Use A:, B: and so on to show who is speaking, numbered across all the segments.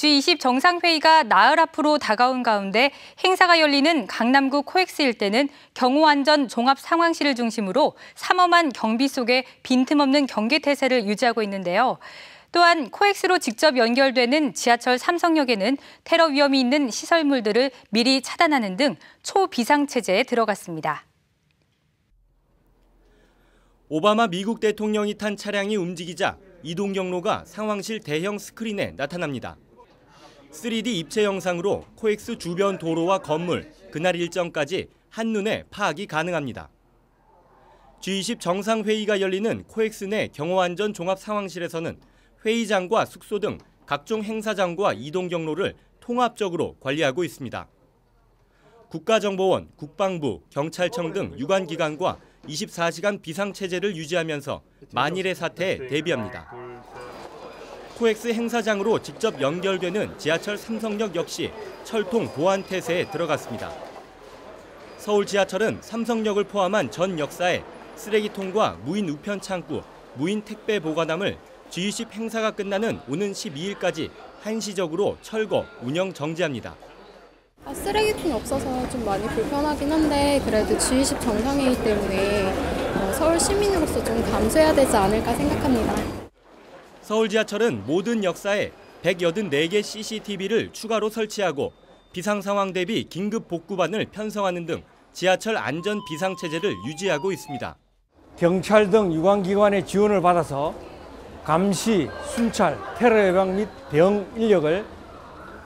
A: G20 정상회의가 나흘 앞으로 다가온 가운데 행사가 열리는 강남구 코엑스 일대는 경호안전 종합상황실을 중심으로 삼엄한 경비 속에 빈틈없는 경계태세를 유지하고 있는데요. 또한 코엑스로 직접 연결되는 지하철 삼성역에는 테러 위험이 있는 시설물들을 미리 차단하는 등 초비상체제에 들어갔습니다.
B: 오바마 미국 대통령이 탄 차량이 움직이자 이동 경로가 상황실 대형 스크린에 나타납니다. 3D 입체 영상으로 코엑스 주변 도로와 건물, 그날 일정까지 한눈에 파악이 가능합니다. G20 정상회의가 열리는 코엑스 내 경호안전 종합상황실에서는 회의장과 숙소 등 각종 행사장과 이동 경로를 통합적으로 관리하고 있습니다. 국가정보원, 국방부, 경찰청 등 유관기관과 24시간 비상체제를 유지하면서 만일의 사태에 대비합니다. 코엑스 행사장으로 직접 연결되는 지하철 삼성역 역시 철통 보안 태세에 들어갔습니다. 서울 지하철은 삼성역을 포함한 전 역사에 쓰레기통과 무인 우편 창구, 무인 택배 보관함을 G20 행사가 끝나는 오는 12일까지 한시적으로 철거, 운영 정지합니다.
C: 쓰레기통이 없어서 좀 많이 불편하긴 한데 그래도 G20 정상회의 때문에 서울 시민으로서 좀 감수해야 되지 않을까 생각합니다.
B: 서울 지하철은 모든 역사에 184개 CCTV를 추가로 설치하고 비상 상황 대비 긴급 복구반을 편성하는 등 지하철 안전 비상체제를 유지하고 있습니다.
D: 경찰 등 유관기관의 지원을 받아서 감시, 순찰, 테러 예방 및 대응 인력을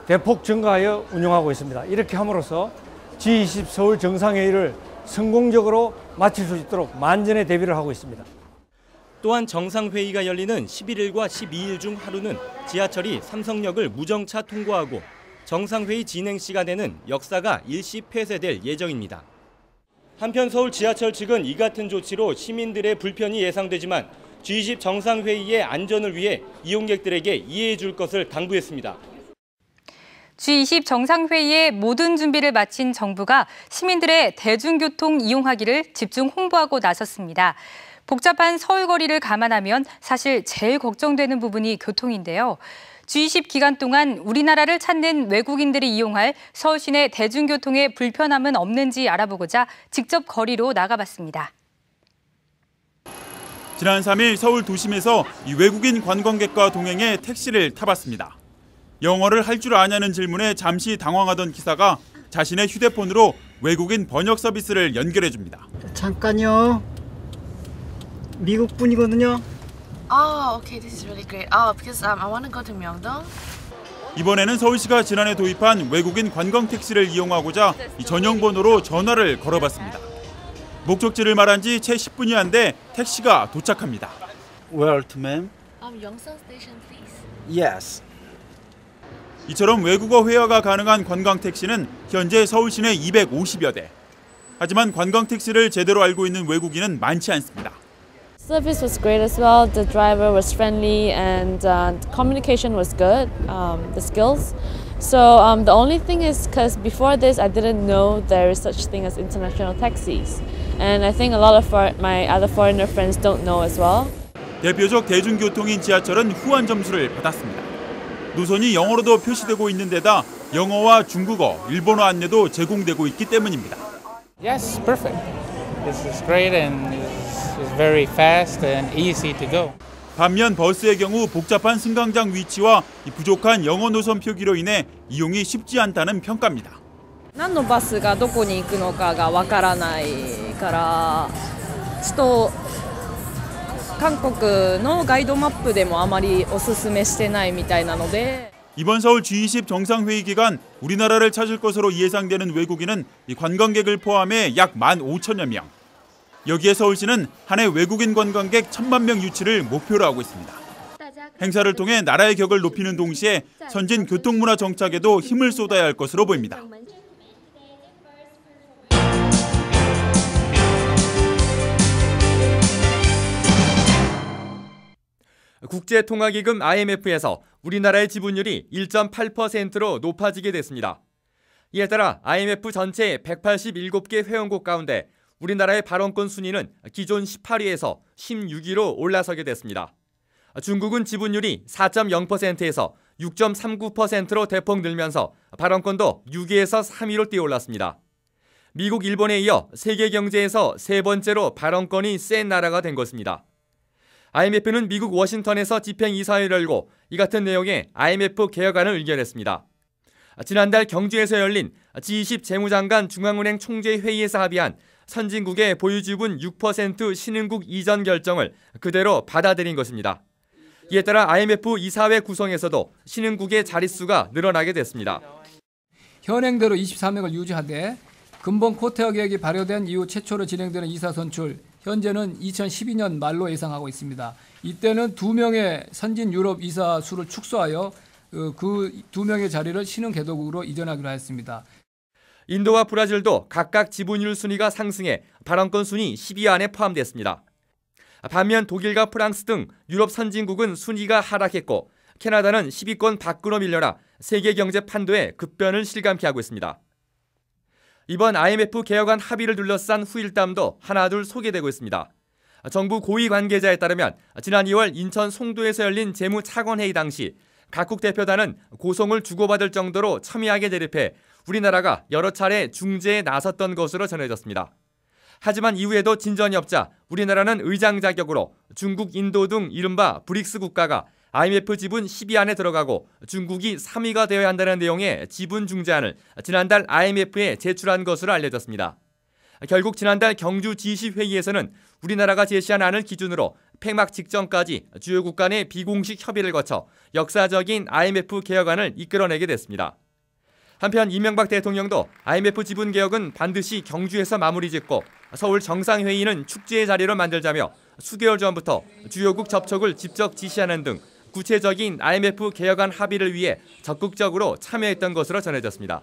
D: 대폭 증가하여 운영하고 있습니다. 이렇게 함으로써 G20 서울 정상회의를 성공적으로 마칠 수 있도록 만전의 대비를 하고 있습니다.
B: 또한 정상회의가 열리는 11일과 12일 중 하루는 지하철이 삼성역을 무정차 통과하고 정상회의 진행 시간에는 역사가 일시 폐쇄될 예정입니다. 한편 서울 지하철 측은 이 같은 조치로 시민들의 불편이 예상되지만 G20 정상회의의 안전을 위해 이용객들에게 이해해 줄 것을 당부했습니다.
A: G20 정상회의의 모든 준비를 마친 정부가 시민들의 대중교통 이용하기를 집중 홍보하고 나섰습니다. 복잡한 서울 거리를 감안하면 사실 제일 걱정되는 부분이 교통인데요. G20 기간 동안 우리나라를 찾는 외국인들이 이용할 서울 시내 대중교통에 불편함은 없는지 알아보고자 직접 거리로 나가봤습니다.
E: 지난 3일 서울 도심에서 외국인 관광객과 동행해 택시를 타봤습니다. 영어를 할 줄 아냐는 질문에 잠시 당황하던 기사가 자신의 휴대폰으로 외국인 번역 서비스를 연결해줍니다.
F: 잠깐요. 미국 분이거든요.
G: Okay, this is really great. Because I want to go to Myeongdong.
E: 이번에는 서울시가 지난해 도입한 외국인 관광 택시를 이용하고자 전용 번호로 전화를 걸어봤습니다. 목적지를 말한 지 채 10분이 안 돼 택시가 도착합니다.
F: Where to, ma'am?
G: Yongsan Station, please.
F: Yes.
E: 이처럼 외국어 회화가 가능한 관광 택시는 현재 서울 시내 250여 대. 하지만 관광 택시를 제대로 알고 있는 외국인은 많지 않습니다.
H: Service was great as well. The driver was friendly and communication was good. The skills. So the only thing is because before this I didn't know there is such thing as international taxis. And I think a lot of my other foreigner friends don't know as well.
E: 대표적 대중교통인 지하철은 후한 점수를 받았습니다. 노선이 영어로도 표시되고 있는 데다 영어와 중국어, 일본어 안내도 제공되고 있기 때문입니다.
I: Yes, perfect. This is great and it's very fast and easy to go.
E: 반면 버스의 경우 복잡한 승강장 위치와 부족한 영어 노선 표기로 인해 이용이 쉽지 않다는 평가입니다.
H: 何のバスがどこに行くのかがわからないからちょっと韓国のガイドマップでもあまりおすすめしてないみたいなので
E: 이번 서울 G20 정상회의 기간 우리나라를 찾을 것으로 예상되는 외국인은 관광객을 포함해 약 15,000여 명. 여기에 서울시는 한 해 외국인 관광객 1,000만 명 유치를 목표로 하고 있습니다. 행사를 통해 나라의 격을 높이는 동시에 선진 교통문화 정착에도 힘을 쏟아야 할 것으로 보입니다.
J: 국제통화기금 IMF에서 우리나라의 지분율이 1.8%로 높아지게 됐습니다. 이에 따라 IMF 전체 187개 회원국 가운데 우리나라의 발언권 순위는 기존 18위에서 16위로 올라서게 됐습니다. 중국은 지분율이 4.0%에서 6.39%로 대폭 늘면서 발언권도 6위에서 3위로 뛰어올랐습니다. 미국, 일본에 이어 세계 경제에서 세 번째로 발언권이 센 나라가 된 것입니다. IMF는 미국 워싱턴에서 집행이사회를 열고 이 같은 내용의 IMF 개혁안을 의결했습니다. 지난달 경주에서 열린 G20 재무장관 중앙은행 총재 회의에서 합의한 선진국의 보유지분 6% 신흥국 이전 결정을 그대로 받아들인 것입니다. 이에 따라 IMF 이사회 구성에서도 신흥국의 자릿수가 늘어나게 됐습니다.
K: 현행대로 24명을 유지하되 근본 쿼터 계획이 발효된 이후 최초로 진행되는 이사 선출, 현재는 2012년 말로 예상하고 있습니다. 이때는 2명의 선진 유럽 이사 수를 축소하여 그 2명의 자리를 신흥 개도국으로 이전하기로 했습니다.
J: 인도와 브라질도 각각 지분율 순위가 상승해 발언권 순위 10위 안에 포함됐습니다. 반면 독일과 프랑스 등 유럽 선진국은 순위가 하락했고 캐나다는 10위권 밖으로 밀려나 세계 경제 판도에 급변을 실감케 하고 있습니다. 이번 IMF 개혁안 합의를 둘러싼 후일담도 하나둘 소개되고 있습니다. 정부 고위 관계자에 따르면 지난 2월 인천 송도에서 열린 재무차관회의 당시 각국 대표단은 고성을 주고받을 정도로 첨예하게 대립해 우리나라가 여러 차례 중재에 나섰던 것으로 전해졌습니다. 하지만 이후에도 진전이 없자 우리나라는 의장 자격으로 중국, 인도 등 이른바 브릭스 국가가 IMF 지분 10위 안에 들어가고 중국이 3위가 되어야 한다는 내용의 지분 중재안을 지난달 IMF에 제출한 것으로 알려졌습니다. 결국 지난달 경주 G20 회의에서는 우리나라가 제시한 안을 기준으로 폐막 직전까지 주요국 간의 비공식 협의를 거쳐 역사적인 IMF 개혁안을 이끌어내게 됐습니다. 한편 이명박 대통령도 IMF 지분 개혁은 반드시 경주에서 마무리 짓고 서울 정상회의는 축제의 자리로 만들자며 수개월 전부터 주요국 접촉을 직접 지시하는 등 구체적인 IMF 개혁안 합의를 위해 적극적으로 참여했던 것으로 전해졌습니다.